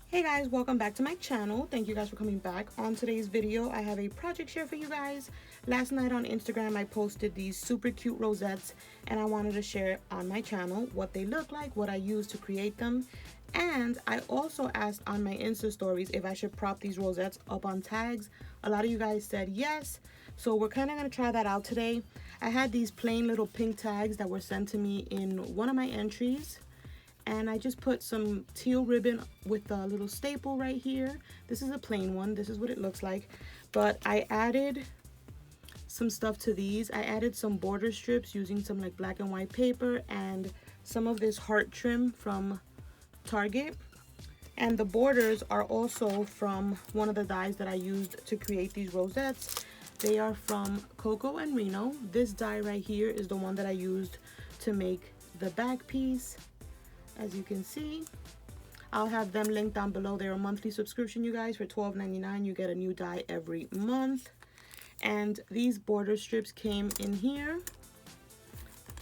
Hey guys, welcome back to my channel. Thank you guys for coming back. On today's video, I have a project share for you guys. Last night on Instagram, I posted these super cute rosettes and I wanted to share on my channel what they look like, what I used to create them. And I also asked on my Insta stories if I should prop these rosettes up on tags. A lot of you guys said yes. So we're kind of going to try that out today. I had these plain little pink tags that were sent to me in one of my entries. And I just put some teal ribbon with a little staple right here. This is a plain one. This is what it looks like. But I added some stuff to these. I added some border strips using some like black and white paper and some of this heart trim from Target. And the borders are also from one of the dies that I used to create these rosettes. They are from Coco and Reno. This die right here is the one that I used to make the back piece. As you can see, I'll have them linked down below. They're a monthly subscription, you guys. For $12.99, you get a new die every month. And these border strips came in here.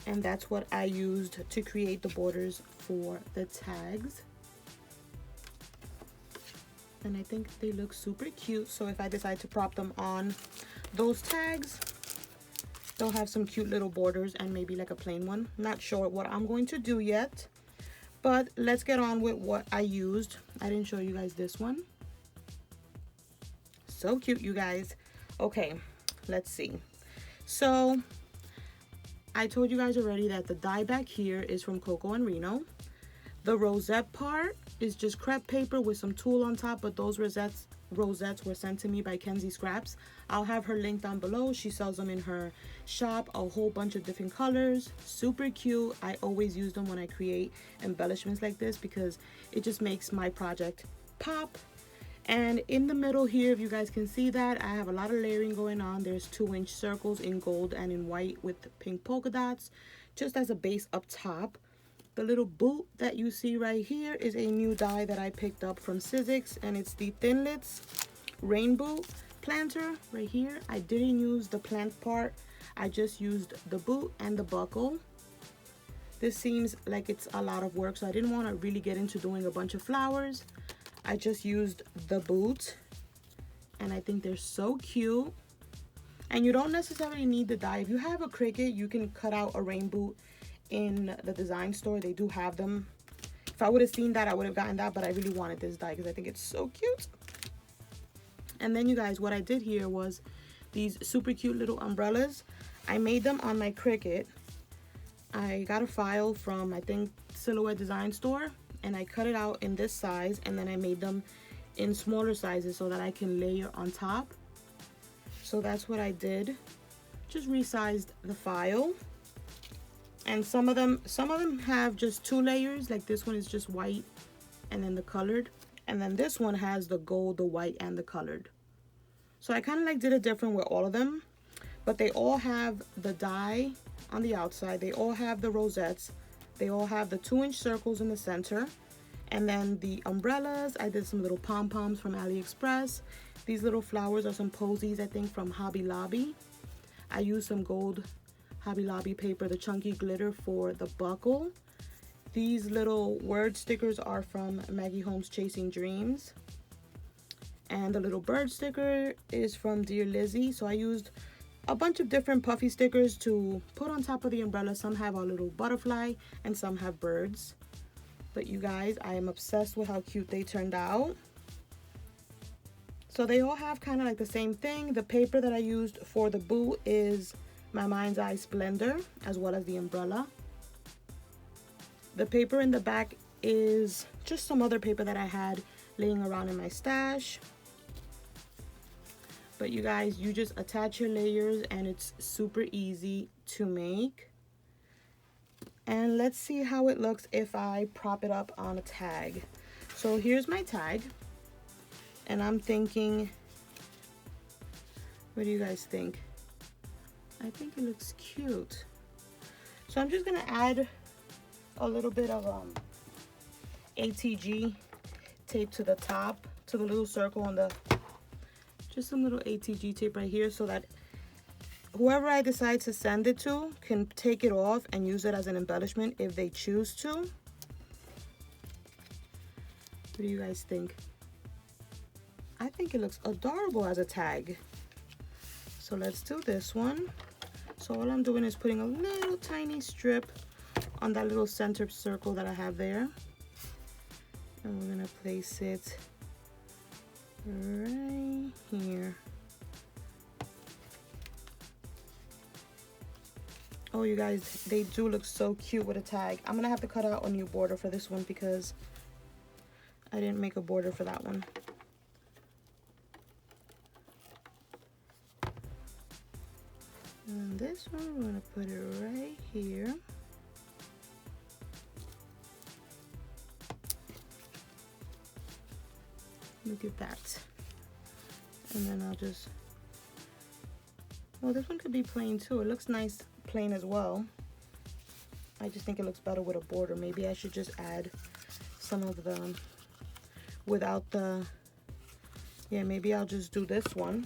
And that's what I used to create the borders for the tags. And I think they look super cute. So if I decide to prop them on those tags, they'll have some cute little borders and maybe like a plain one. Not sure what I'm going to do yet. But let's get on with what I used. I didn't show you guys this one. So cute, you guys. Okay, let's see. So I told you guys already that the die back here is from Coco and Reno. The rosette part is just crepe paper with some tulle on top, but those rosettes were sent to me by Kenzie Scraps. I'll have her link down below. She sells them in her shop, a whole bunch of different colors. Super cute. I always use them when I create embellishments like this because it just makes my project pop. And in the middle here, if you guys can see that, I have a lot of layering going on. There's 2-inch circles in gold and in white with pink polka dots just as a base up top. The little boot that you see right here is a new die that I picked up from Sizzix, and it's the Thinlits Rain Boot planter right here. I didn't use the plant part. I just used the boot and the buckle. This seems like it's a lot of work, so I didn't want to really get into doing a bunch of flowers. I just used the boot, and I think they're so cute. And you don't necessarily need the die. If you have a Cricut, you can cut out a rain boot in the design store. They do have them. If I would have seen that, I would have gotten that, but I really wanted this die because I think it's so cute. And then you guys, what I did here was these super cute little umbrellas. I made them on my Cricut. I got a file from, I think, Silhouette Design Store, and I cut it out in this size, and then I made them in smaller sizes so that I can layer on top. So that's what I did. Just resized the file. And some of them have just 2 layers. Like this one is just white and then the colored. And then this one has the gold, the white, and the colored. So I kind of like did it different with all of them. But they all have the die on the outside. They all have the rosettes. They all have the 2-inch circles in the center. And then the umbrellas, I did some little pom-poms from AliExpress. These little flowers are some posies, I think, from Hobby Lobby. I used some gold Hobby Lobby paper, the chunky glitter for the buckle. These little word stickers are from Maggie Holmes Chasing Dreams. And the little bird sticker is from Dear Lizzie. So I used a bunch of different puffy stickers to put on top of the umbrella. Some have a little butterfly and some have birds. But you guys, I am obsessed with how cute they turned out. So they all have kind of like the same thing. The paper that I used for the boot is My Mind's Eye Splendor, as well as the umbrella. The paper in the back is just some other paper that I had laying around in my stash. But you guys, you just attach your layers and it's super easy to make. And let's see how it looks if I prop it up on a tag. So here's my tag. And I'm thinking, what do you guys think? I think it looks cute. So I'm just gonna add a little bit of ATG tape to the top, to the little circle on the, just some little ATG tape right here so that whoever I decide to send it to can take it off and use it as an embellishment if they choose to. What do you guys think? I think it looks adorable as a tag. So let's do this one. So all I'm doing is putting a little tiny strip on that little center circle that I have there. And we're gonna place it right here. Oh, you guys, they do look so cute with a tag. I'm gonna have to cut out a new border for this one because I didn't make a border for that one. And this one, we're gonna put it right here. Look at that. And then I'll just, well, this one could be plain too. It looks nice plain as well. I just think it looks better with a border. Maybe I should just add some of the, without the, yeah, maybe I'll just do this one.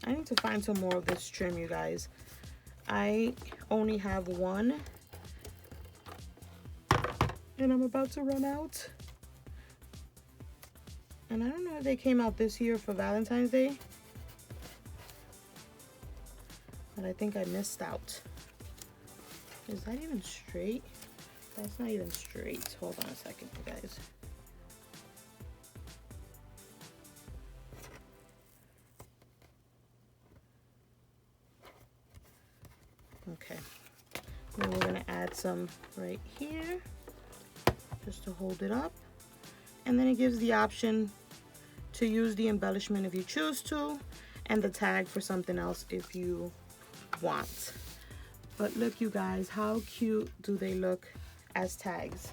I need to find some more of this trim, you guys. I only have one, and I'm about to run out. And I don't know if they came out this year for Valentine's Day, but I think I missed out. Is that even straight? That's not even straight. Hold on a second, you guys. Okay, then we're gonna add some right here just to hold it up, and then it gives the option to use the embellishment if you choose to, and the tag for something else if you want. But look, you guys, how cute do they look as tags?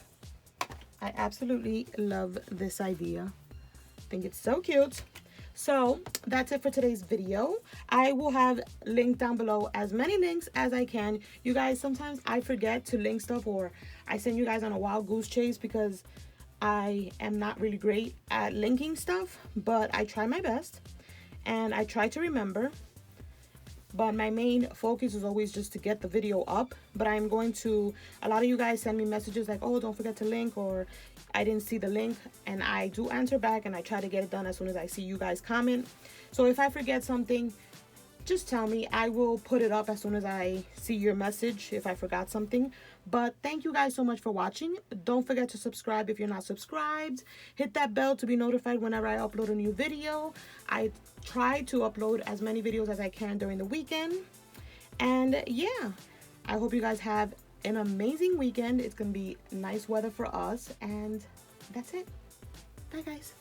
I absolutely love this idea. I think it's so cute. So that's it for today's video. I will have linked down below as many links as I can. You guys, sometimes I forget to link stuff, or I send you guys on a wild goose chase because I am not really great at linking stuff, but I try my best and I try to remember. But my main focus is always just to get the video up. But I'm going to, a lot of you guys send me messages like, oh, don't forget to link, or I didn't see the link, and I do answer back, and I try to get it done as soon as I see you guys comment. So if I forget something, just tell me. I will put it up as soon as I see your message if I forgot something. But thank you guys so much for watching. Don't forget to subscribe if you're not subscribed. Hit that bell to be notified whenever I upload a new video. I try to upload as many videos as I can during the weekend. And yeah, I hope you guys have an amazing weekend. It's gonna be nice weather for us, and that's it. Bye guys.